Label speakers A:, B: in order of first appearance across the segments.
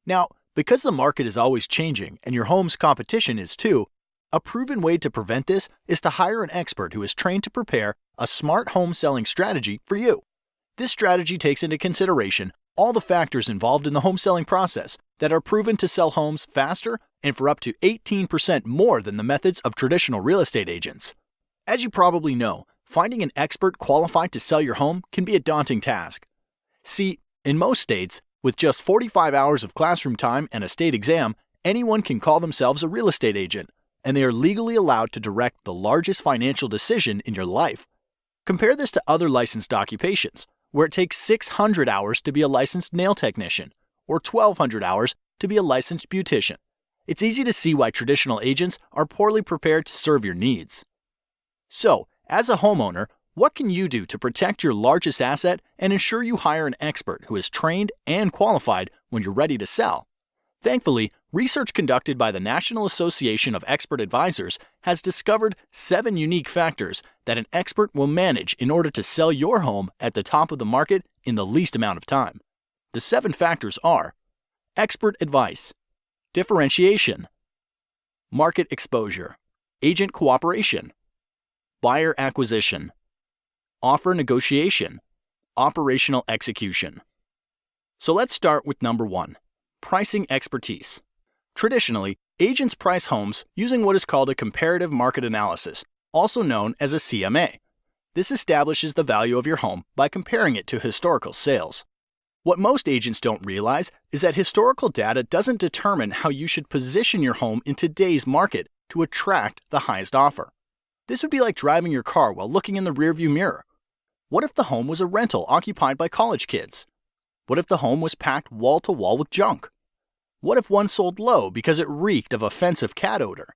A: Now, because the market is always changing and your home's competition is too, a proven way to prevent this is to hire an expert who is trained to prepare a smart home selling strategy for you. This strategy takes into consideration all the factors involved in the home selling process that are proven to sell homes faster and for up to 18% more than the methods of traditional real estate agents. As you probably know, finding an expert qualified to sell your home can be a daunting task. See, in most states, with just 45 hours of classroom time and a state exam, anyone can call themselves a real estate agent, and they are legally allowed to direct the largest financial decision in your life. Compare this to other licensed occupations, where it takes 600 hours to be a licensed nail technician, or 1,200 hours to be a licensed beautician. It's easy to see why traditional agents are poorly prepared to serve your needs. So, as a homeowner, what can you do to protect your largest asset and ensure you hire an expert who is trained and qualified when you're ready to sell? Thankfully, research conducted by the National Association of Expert Advisors has discovered 7 unique factors that an expert will manage in order to sell your home at the top of the market in the least amount of time. The 7 factors are: expert advice, differentiation, market exposure, agent cooperation, buyer acquisition, offer negotiation, operational execution. So let's start with number 1. Pricing expertise. Traditionally, agents price homes using what is called a comparative market analysis, also known as a CMA. This establishes the value of your home by comparing it to historical sales. What most agents don't realize is that historical data doesn't determine how you should position your home in today's market to attract the highest offer. This would be like driving your car while looking in the rearview mirror. What if the home was a rental occupied by college kids? What if the home was packed wall to wall with junk? What if one sold low because it reeked of offensive cat odor?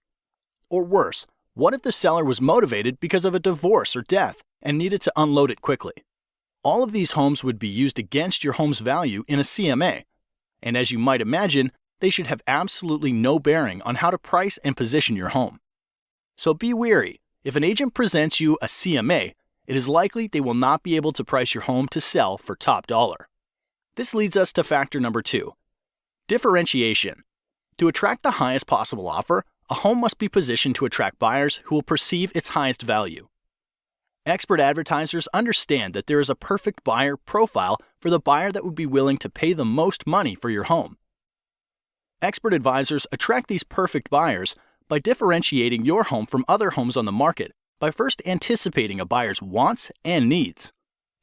A: Or worse, what if the seller was motivated because of a divorce or death and needed to unload it quickly? All of these homes would be used against your home's value in a CMA, and as you might imagine, they should have absolutely no bearing on how to price and position your home. So be wary. If an agent presents you a CMA, it is likely they will not be able to price your home to sell for top dollar. This leads us to factor number 2. Differentiation. To attract the highest possible offer, a home must be positioned to attract buyers who will perceive its highest value. Expert advertisers understand that there is a perfect buyer profile for the buyer that would be willing to pay the most money for your home. Expert advisors attract these perfect buyers by differentiating your home from other homes on the market by first anticipating a buyer's wants and needs.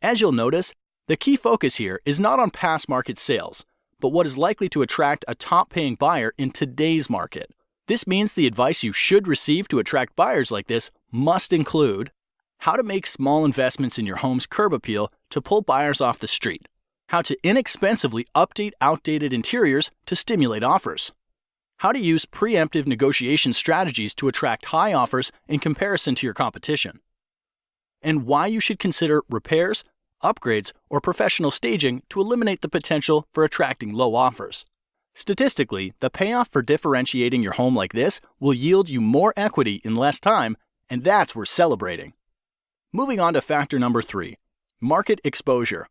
A: As you'll notice, the key focus here is not on past market sales, but what is likely to attract a top-paying buyer in today's market. This means the advice you should receive to attract buyers like this must include how to make small investments in your home's curb appeal to pull buyers off the street, how to inexpensively update outdated interiors to stimulate offers, how to use preemptive negotiation strategies to attract high offers in comparison to your competition, and why you should consider repairs, upgrades, or professional staging to eliminate the potential for attracting low offers. Statistically, the payoff for differentiating your home like this will yield you more equity in less time, and that's worth celebrating. Moving on to factor number 3, market exposure.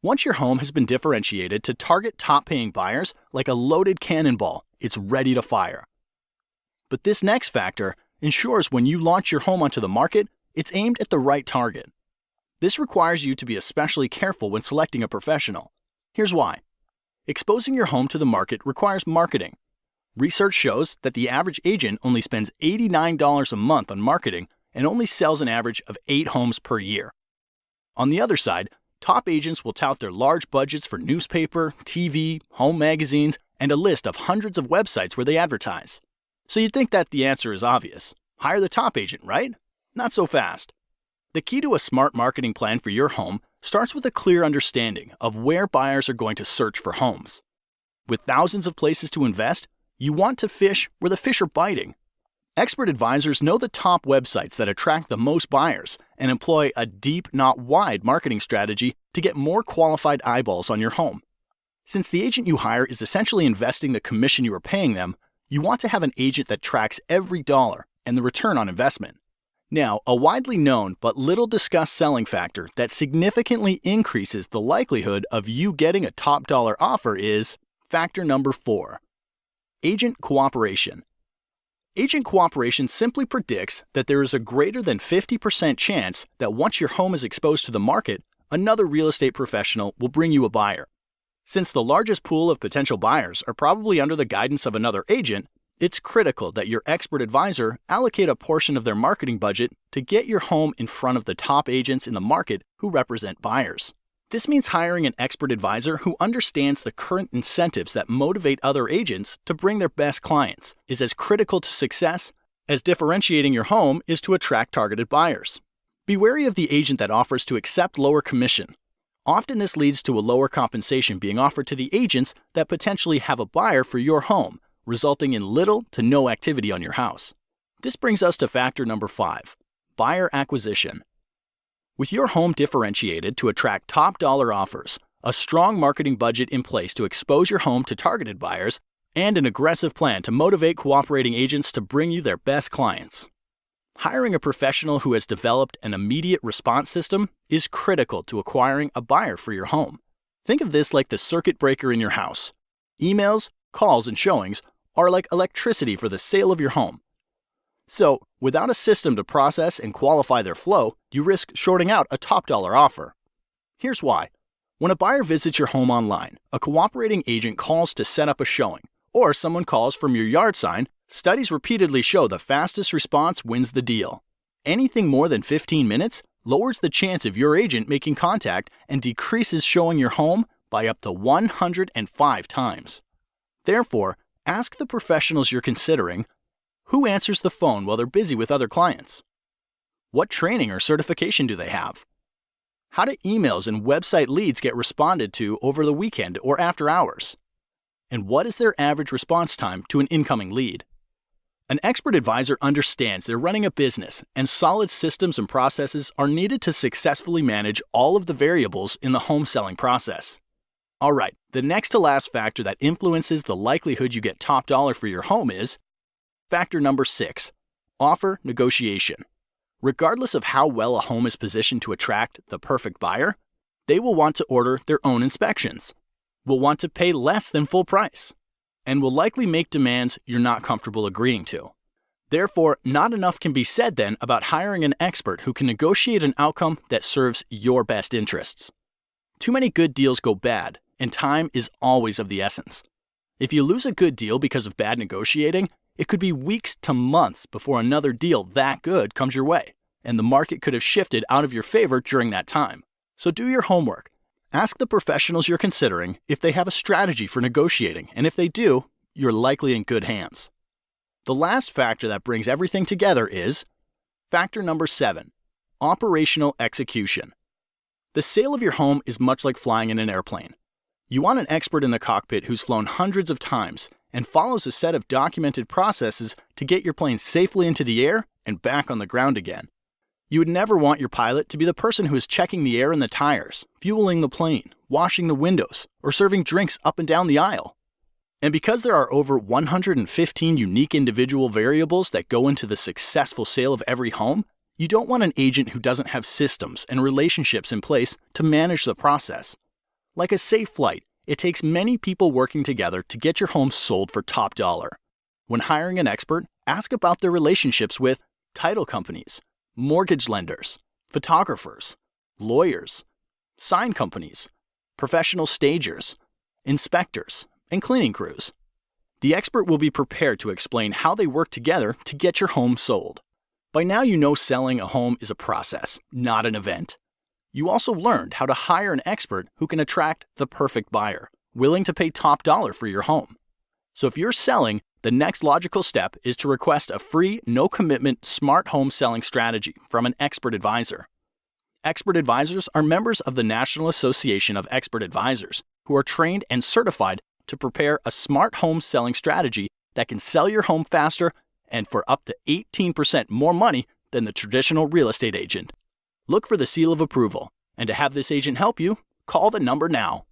A: Once your home has been differentiated to target top-paying buyers like a loaded cannonball, it's ready to fire. But this next factor ensures when you launch your home onto the market, it's aimed at the right target. This requires you to be especially careful when selecting a professional. Here's why. Exposing your home to the market requires marketing. Research shows that the average agent only spends $89 a month on marketing and only sells an average of 8 homes per year. On the other side, top agents will tout their large budgets for newspaper, TV, home magazines, and a list of hundreds of websites where they advertise. So you'd think that the answer is obvious. Hire the top agent, right? Not so fast. The key to a smart marketing plan for your home starts with a clear understanding of where buyers are going to search for homes. With thousands of places to invest, you want to fish where the fish are biting. Expert advisors know the top websites that attract the most buyers and employ a deep, not wide marketing strategy to get more qualified eyeballs on your home. Since the agent you hire is essentially investing the commission you are paying them, you want to have an agent that tracks every dollar and the return on investment. Now, a widely known but little discussed selling factor that significantly increases the likelihood of you getting a top dollar offer is Factor number 4. Agent cooperation. Agent cooperation simply predicts that there is a greater than 50% chance that once your home is exposed to the market, another real estate professional will bring you a buyer. Since the largest pool of potential buyers are probably under the guidance of another agent, it's critical that your expert advisor allocate a portion of their marketing budget to get your home in front of the top agents in the market who represent buyers. This means hiring an expert advisor who understands the current incentives that motivate other agents to bring their best clients is as critical to success as differentiating your home is to attract targeted buyers. Be wary of the agent that offers to accept lower commission. Often this leads to a lower compensation being offered to the agents that potentially have a buyer for your home, resulting in little to no activity on your house. This brings us to factor number 5, buyer acquisition. With your home differentiated to attract top dollar offers, a strong marketing budget in place to expose your home to targeted buyers, and an aggressive plan to motivate cooperating agents to bring you their best clients. Hiring a professional who has developed an immediate response system is critical to acquiring a buyer for your home. Think of this like the circuit breaker in your house. Emails, calls, and showings are like electricity for the sale of your home. So, without a system to process and qualify their flow, you risk shorting out a top dollar offer. Here's why. When a buyer visits your home online, a cooperating agent calls to set up a showing, or someone calls from your yard sign, studies repeatedly show the fastest response wins the deal. Anything more than 15 minutes lowers the chance of your agent making contact and decreases showing your home by up to 105 times. Therefore, ask the professionals you're considering, who answers the phone while they're busy with other clients? What training or certification do they have? How do emails and website leads get responded to over the weekend or after hours? And what is their average response time to an incoming lead? An expert advisor understands they're running a business, and solid systems and processes are needed to successfully manage all of the variables in the home selling process. All right, the next to last factor that influences the likelihood you get top dollar for your home is factor number 6, offer negotiation. Regardless of how well a home is positioned to attract the perfect buyer, they will want to order their own inspections, will want to pay less than full price, and will likely make demands you're not comfortable agreeing to. Therefore, not enough can be said then about hiring an expert who can negotiate an outcome that serves your best interests. Too many good deals go bad, and time is always of the essence. If you lose a good deal because of bad negotiating, it could be weeks to months before another deal that good comes your way, and the market could have shifted out of your favor during that time. So do your homework. Ask the professionals you're considering if they have a strategy for negotiating, and if they do, you're likely in good hands. The last factor that brings everything together is factor number 7, operational execution. The sale of your home is much like flying in an airplane. You want an expert in the cockpit who's flown hundreds of times and follows a set of documented processes to get your plane safely into the air and back on the ground again. You would never want your pilot to be the person who is checking the air in the tires, fueling the plane, washing the windows, or serving drinks up and down the aisle. And because there are over 115 unique individual variables that go into the successful sale of every home, you don't want an agent who doesn't have systems and relationships in place to manage the process. Like a safe flight, it takes many people working together to get your home sold for top dollar. When hiring an expert, ask about their relationships with title companies, mortgage lenders, photographers, lawyers, sign companies, professional stagers, inspectors, and cleaning crews. The expert will be prepared to explain how they work together to get your home sold. By now you know selling a home is a process, not an event. You also learned how to hire an expert who can attract the perfect buyer, willing to pay top dollar for your home. So if you're selling, the next logical step is to request a free, no-commitment, smart home selling strategy from an expert advisor. Expert advisors are members of the National Association of Expert Advisors who are trained and certified to prepare a smart home selling strategy that can sell your home faster and for up to 18% more money than the traditional real estate agent. Look for the seal of approval, and to have this agent help you, call the number now.